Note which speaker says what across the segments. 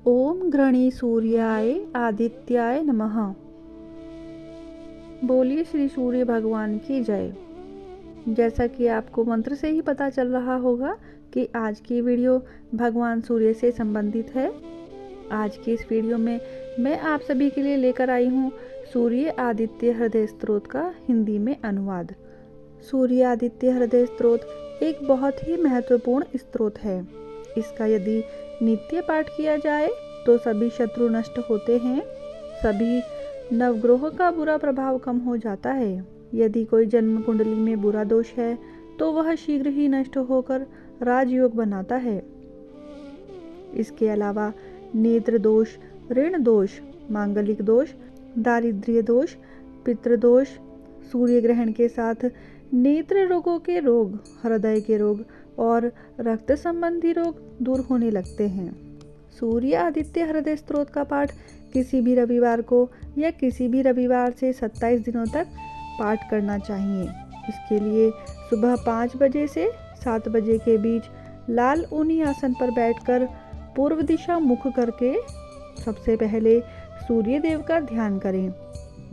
Speaker 1: ओम घृणी सूर्याय आदित्याय नमः। बोलिए श्री सूर्य भगवान की जय। जैसा कि आपको मंत्र से ही पता चल रहा होगा कि आज की वीडियो भगवान सूर्य से संबंधित है। आज की इस वीडियो में मैं आप सभी के लिए लेकर आई हूँ सूर्य आदित्य हृदय स्तोत्र का हिंदी में अनुवाद। सूर्य आदित्य हृदय स्तोत्र एक बहुत ही महत्वपूर्ण स्तोत्र है। इसका यदि नित्य पाठ किया जाए तो सभी शत्रु नष्ट होते हैं, सभी नवग्रहों का बुरा प्रभाव कम हो जाता है। यदि कोई जन्म कुंडली में बुरा दोष है तो वह शीघ्र ही नष्ट होकर राजयोग बनाता है। इसके अलावा नेत्र दोष, ऋण दोष, मांगलिक दोष, दारिद्र्य दोष, पितृदोष, सूर्य ग्रहण के साथ नेत्र रोगों के रोग, हृदय के रोग और रक्त संबंधी रोग दूर होने लगते हैं। सूर्य आदित्य हृदय स्तोत्र का पाठ किसी भी रविवार को या किसी भी रविवार से 27 दिनों तक पाठ करना चाहिए। इसके लिए सुबह 5 बजे से 7 बजे के बीच लाल ऊनी आसन पर बैठकर पूर्व दिशा मुख करके सबसे पहले सूर्य देव का ध्यान करें।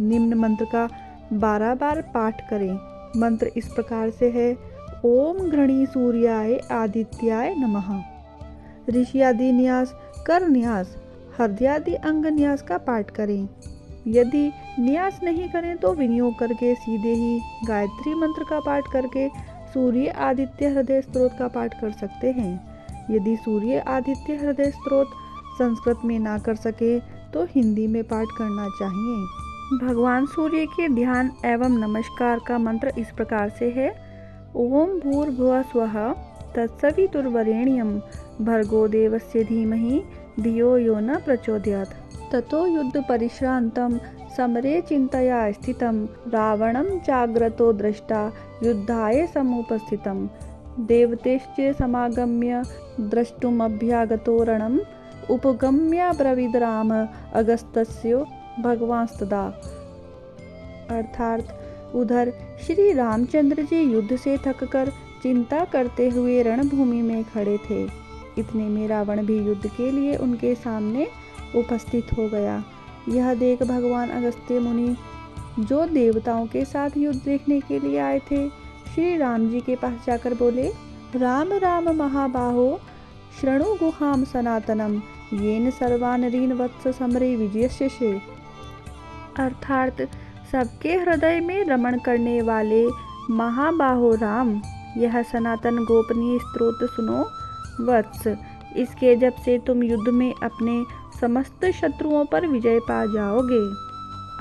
Speaker 1: निम्न मंत्र का 12 बार पाठ करें। मंत्र इस प्रकार से है: ओम घृणी सूर्याय आदित्याय नमः। ऋषि आदि न्यास, कर न्यास, हृदयादि अंग न्यास का पाठ करें। यदि न्यास नहीं करें तो विनियोग करके सीधे ही गायत्री मंत्र का पाठ करके सूर्य आदित्य हृदय स्तोत्र का पाठ कर सकते हैं। यदि सूर्य आदित्य हृदय स्तोत्र संस्कृत में ना कर सके तो हिंदी में पाठ करना चाहिए। भगवान सूर्य के ध्यान एवं नमस्कार का मंत्र इस प्रकार से है: ओम भूर्भुवः स्वः तत्सवितुर्वरेण्यं भर्गो देवस्य धीमहि धियो यो न प्रचोदयात्। ततो युद्ध परिश्रान्तं समरे चिन्तया स्थितं रावणं चाग्रतो दृष्टा युद्धाय समुपस्थितं देवतेश्च समागम्य द्रष्टुमभ्यागतो रणम् उपगम्याब्रवीद राम अगस्त्यो भगवांस्तदा। अर्थात उधर श्री रामचंद्र जी युद्ध से थककर चिंता करते हुए रणभूमि में खड़े थे। इतने में रावण भी युद्ध के लिए उनके सामने उपस्थित हो गया। यह देख भगवान अगस्त्य मुनि, जो देवताओं के साथ युद्ध देखने के लिए आए थे, श्री राम जी के पास जाकर बोले: राम राम महाबाहो शृणु गुहाम सनातनम येन सर्वानरीन वत्स समरे विजयस्य। अर्थात सबके हृदय में रमण करने वाले महाबाहो राम, यह सनातन गोपनीय स्तोत्र सुनो वत्स। इसके जब से तुम युद्ध में अपने समस्त शत्रुओं पर विजय पा जाओगे।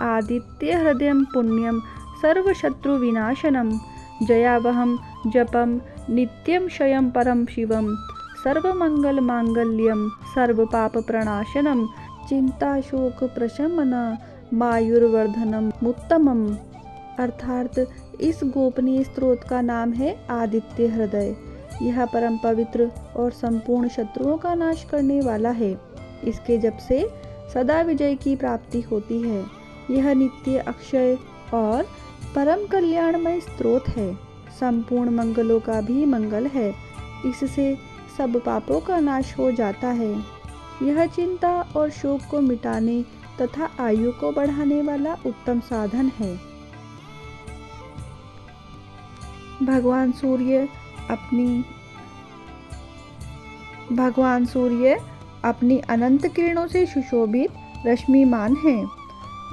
Speaker 1: आदित्य हृदयम पुण्यम सर्व शत्रु विनाशनम जयावहम जपम नित्यम शयम परम शिवम सर्वमंगल मांगल्यम सर्व पाप प्रणाशनम चिंता शोक प्रशमन मायुर्वर्धनम उत्तमम। अर्थात इस गोपनीय स्तोत्र का नाम है आदित्य हृदय। यह परम पवित्र और संपूर्ण शत्रुओं का नाश करने वाला है। इसके जप से सदा विजय की प्राप्ति होती है। यह नित्य अक्षय और परम कल्याणमय स्तोत्र है। संपूर्ण मंगलों का भी मंगल है। इससे सब पापों का नाश हो जाता है। यह चिंता और शोक को मिटाने तथा आयु को बढ़ाने वाला उत्तम साधन है। भगवान सूर्य अपनी अनंत किरणों से सुशोभित रश्मिमान हैं।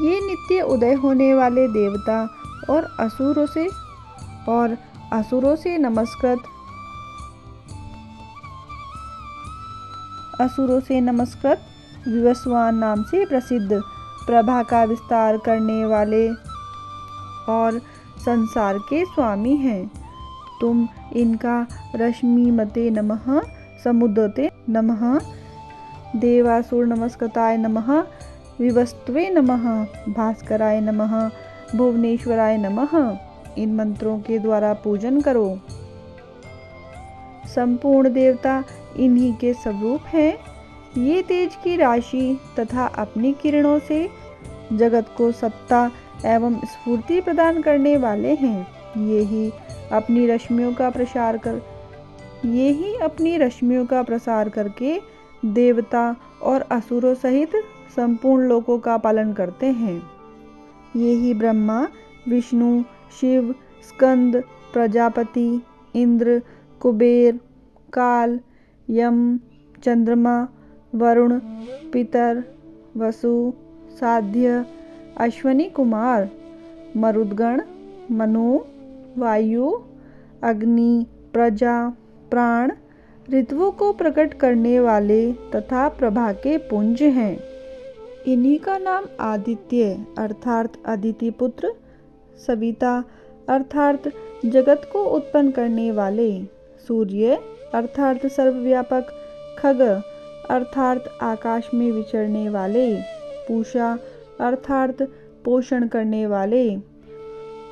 Speaker 1: ये नित्य उदय होने वाले देवता और असुरों से नमस्कृत विवस्वान नाम से प्रसिद्ध, प्रभा का विस्तार करने वाले और संसार के स्वामी हैं। तुम इनका रश्मिमते नमः, समुद्रते नमः, देवासुर नमस्कृताय नमः, विवस्त्वे नमः, भास्कराय नमः, भुवनेश्वराय नमः इन मंत्रों के द्वारा पूजन करो। संपूर्ण देवता इन्हीं के स्वरूप हैं। ये तेज की राशि तथा अपनी किरणों से जगत को सत्ता एवं स्फूर्ति प्रदान करने वाले हैं। ये ही अपनी रश्मियों का प्रसार करके देवता और असुरों सहित संपूर्ण लोकों का पालन करते हैं। ये ही ब्रह्मा, विष्णु, शिव, स्कंद, प्रजापति, इंद्र, कुबेर, काल, यम, चंद्रमा, वरुण, पितर, वसु, साध्य, अश्वनी कुमार, मरुदगण, मनु, वायु, अग्नि, प्रजा, प्राण, ऋतुओं को प्रकट करने वाले तथा प्रभा के पुंज हैं। इन्हीं का नाम आदित्य अर्थात अदिति पुत्र, सविता अर्थात जगत को उत्पन्न करने वाले, सूर्य अर्थात सर्वव्यापक, खग अर्थात आकाश में विचरने वाले, पूषा अर्थात पोषण करने वाले,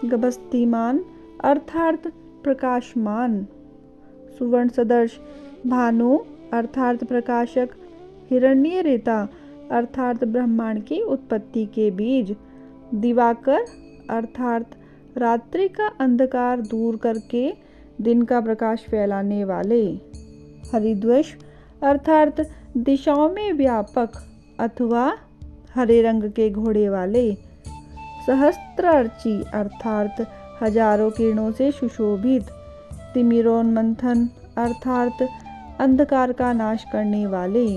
Speaker 1: गभस्तिमान अर्थात प्रकाशमान, सुवर्ण सदर्श भानु अर्थात प्रकाशक, हिरण्यरेता अर्थात ब्रह्मांड की उत्पत्ति के बीज, दिवाकर अर्थात रात्रि का अंधकार दूर करके दिन का प्रकाश फैलाने वाले, हरिद्वैष अर्थात दिशाओं में व्यापक अथवा हरे रंग के घोड़े वाले, सहस्त्रार्ची अर्थात हजारों किरणों से सुशोभित, तिमिरोन्मंथन अर्थात अंधकार का नाश करने वाले,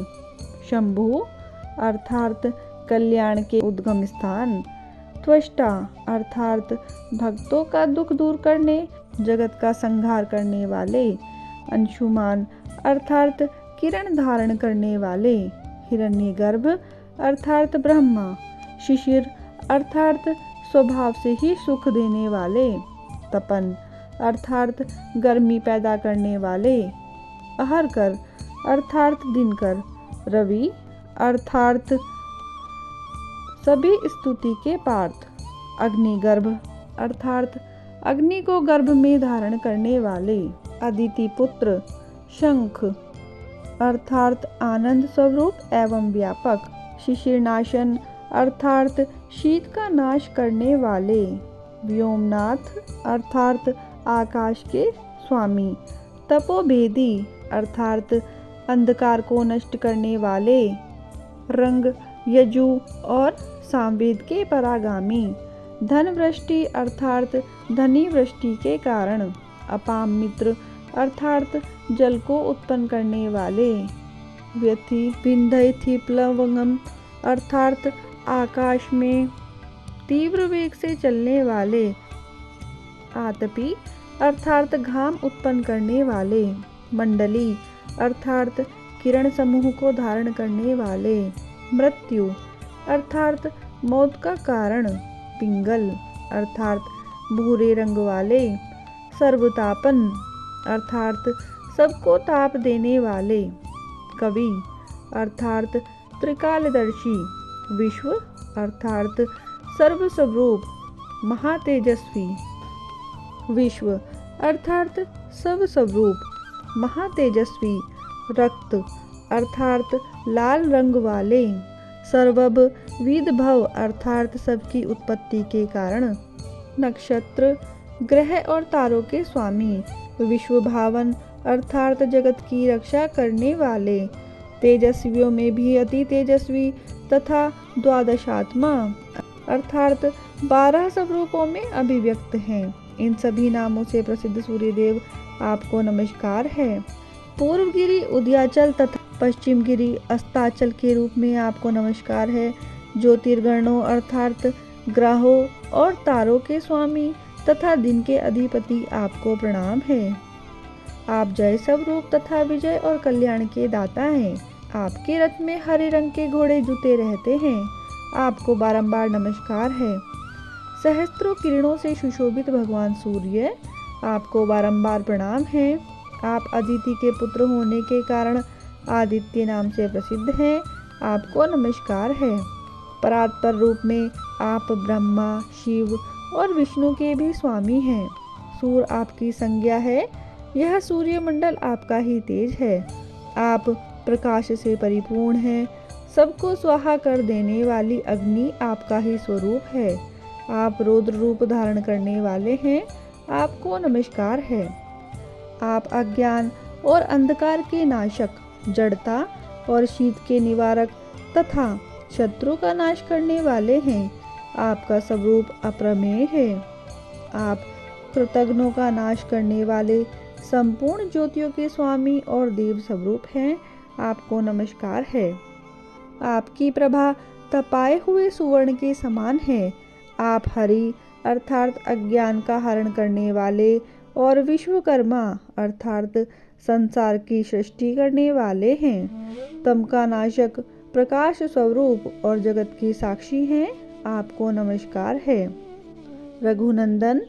Speaker 1: शंभु अर्थात कल्याण के उद्गम स्थान, त्वष्टा अर्थात भक्तों का दुख दूर करने, जगत का संहार करने वाले, अंशुमान अर्थात किरण धारण करने वाले, हिरण्यगर्भ अर्थात ब्रह्मा, शिशिर अर्थात स्वभाव से ही सुख देने वाले, तपन अर्थात गर्मी पैदा करने वाले, अहरकर अर्थात दिनकर, रवि अर्थात सभी स्तुति के पार्थ, अग्निगर्भ अर्थात अग्नि को गर्भ में धारण करने वाले, अदिति पुत्र, शंख अर्थात आनंद स्वरूप एवं व्यापक, शिशिरनाशन अर्थात शीत का नाश करने वाले, व्योमनाथ अर्थात आकाश के स्वामी, तपोभेदी अर्थात अंधकार को नष्ट करने वाले, रंग यजु और सामवेद के परागामी, धन वृष्टि अर्थात धनी वृष्टि के कारण, अपाम मित्र अर्थात जल को उत्पन्न करने वाले, व्यथि विंध्य प्लवंगम अर्थात आकाश में तीव्र वेग से चलने वाले, आतपी अर्थात घाम उत्पन्न करने वाले, मंडली अर्थात किरण समूह को धारण करने वाले, मृत्यु अर्थात मौत का कारण, पिंगल अर्थात भूरे रंग वाले, सर्वतापन अर्थात सबको ताप देने वाले, कवि अर्थात त्रिकालदर्शी, विश्व अर्थात सर्वस्वरूप, महातेजस्वी, विश्व अर्थात सर्वस्वरूप, महातेजस्वी, रक्त अर्थात लाल रंग वाले, सर्वभ विदभव अर्थात सबकी उत्पत्ति के कारण, नक्षत्र ग्रह और तारों के स्वामी, विश्व भावन अर्थात जगत की रक्षा करने वाले, तेजस्वियों में भी अति तेजस्वी तथा द्वादशात्मा अर्थात 12 स्वरूपों में अभिव्यक्त हैं। इन सभी नामों से प्रसिद्ध सूर्यदेव आपको नमस्कार है। पूर्व गिरि उदयाचल तथा पश्चिम गिरि अस्ताचल के रूप में आपको नमस्कार है। ज्योतिर्गणों अर्थात ग्रहों और तारों के स्वामी तथा दिन के अधिपति आपको प्रणाम है। आप जय स्वरूप तथा विजय और कल्याण के दाता हैं। आपके रथ में हरे रंग के घोड़े जुते रहते हैं। आपको बारंबार नमस्कार है। सहस्त्रों किरणों से सुशोभित भगवान सूर्य, आपको बारंबार प्रणाम है। आप अदिति के पुत्र होने के कारण आदित्य नाम से प्रसिद्ध हैं। आपको नमस्कार है। परात्पर रूप में आप ब्रह्मा, शिव और विष्णु के भी स्वामी हैं। सूर्य आपकी संज्ञा है। यह सूर्यमंडल आपका ही तेज है। आप प्रकाश से परिपूर्ण हैं। सबको स्वाहा कर देने वाली अग्नि आपका ही स्वरूप है। आप रौद्र रूप धारण करने वाले हैं। आपको नमस्कार है। आप अज्ञान और अंधकार के नाशक, जड़ता और शीत के निवारक तथा शत्रु का नाश करने वाले हैं। आपका स्वरूप अप्रमेय है। आप कृतघ्नों का नाश करने वाले संपूर्ण ज्योतियों के स्वामी और देव स्वरूप हैं। आपको नमस्कार है। आपकी प्रभा तपाए हुए सुवर्ण के समान है। आप हरि अर्थात अज्ञान का हरण करने वाले और विश्वकर्मा अर्थात संसार की सृष्टि करने वाले हैं। तम का नाशक, प्रकाश स्वरूप और जगत की साक्षी हैं। आपको नमस्कार है। रघुनंदन,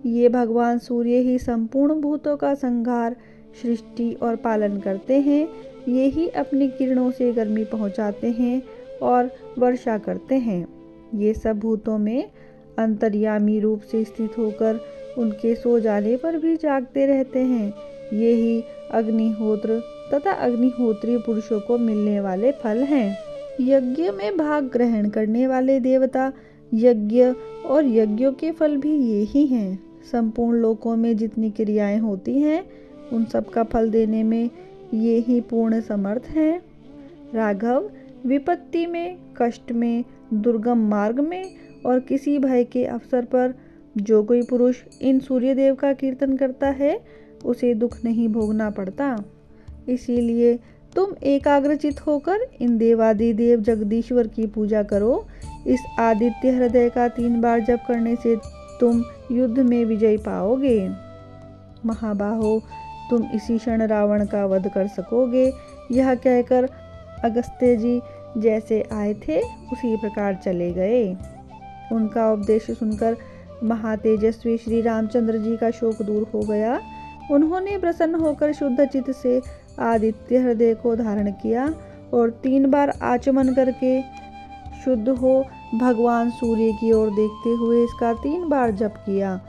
Speaker 1: ये भगवान सूर्य ही संपूर्ण भूतों का संहार, सृष्टि और पालन करते हैं। ये ही अपनी किरणों से गर्मी पहुंचाते हैं और वर्षा करते हैं। ये सब भूतों में अंतर्यामी रूप से स्थित होकर उनके सो जाने पर भी जागते रहते हैं। ये ही अग्निहोत्र तथा अग्निहोत्री पुरुषों को मिलने वाले फल हैं। यज्ञ में भाग ग्रहण करने वाले देवता, यज्ञ और यज्ञों के फल भी ये ही हैं। संपूर्ण लोकों में जितनी क्रियाएं होती हैं, उन सब का फल देने में ये ही पूर्ण समर्थ हैं। राघव, विपत्ति में, कष्ट में, दुर्गम मार्ग में और किसी भय के अवसर पर जो कोई पुरुष इन सूर्यदेव का कीर्तन करता है, उसे दुख नहीं भोगना पड़ता। इसीलिए तुम एकाग्रचित होकर इन देवादिदेव जगदीश्वर की पूजा करो। इस आदित्य हृदय का 3 बार जप करने से तुम युद्ध में विजय पाओगे। महाबाहो, तुम इसी क्षण रावण का वध कर सकोगे। यह कहकर अगस्त्य जी जैसे आए थे उसी प्रकार चले गए। उनका उपदेश सुनकर महातेजस्वी श्री रामचंद्र जी का शोक दूर हो गया। उन्होंने प्रसन्न होकर शुद्ध चित्त से आदित्य हृदय को धारण किया और 3 बार आचमन करके शुद्ध हो भगवान सूर्य की ओर देखते हुए इसका 3 बार जप किया।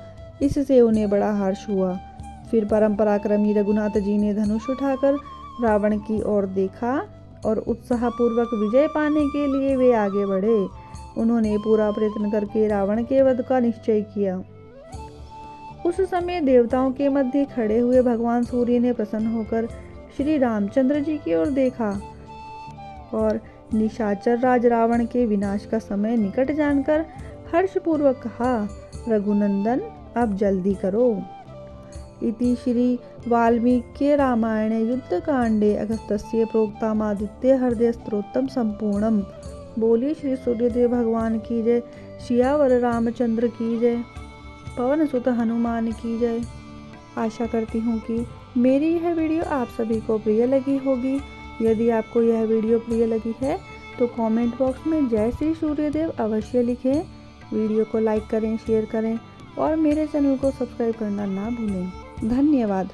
Speaker 1: इससे उन्हें बड़ा हर्ष हुआ। फिर परम पराक्रमी रघुनाथ जी ने धनुष उठाकर रावण की ओर देखा और उत्साहपूर्वक विजय पाने के लिए वे आगे बढ़े। उन्होंने पूरा प्रयत्न करके रावण के वध का निश्चय किया। उस समय देवताओं के मध्य खड़े हुए भगवान सूर्य ने प्रसन्न होकर श्री रामचंद्र जी की ओर देखा और निशाचर राज रावण के विनाश का समय निकट जानकर हर्षपूर्वक कहा, रघुनंदन, अब जल्दी करो। इति श्री वाल्मीकि रामायणे युद्धकांडे अगस्त्य प्रोक्तमादित्य हृदय स्तोत्रम संपूर्णम। बोलिए श्री सूर्यदेव भगवान की जय। सियावर रामचंद्र की जय। पवन सुत हनुमान की जय। आशा करती हूँ कि मेरी यह वीडियो आप सभी को प्रिय लगी होगी। यदि आपको यह वीडियो प्रिय लगी है तो कमेंट बॉक्स में जय श्री सूर्यदेव अवश्य लिखें। वीडियो को लाइक करें, शेयर करें और मेरे चैनल को सब्सक्राइब करना ना भूलें। धन्यवाद।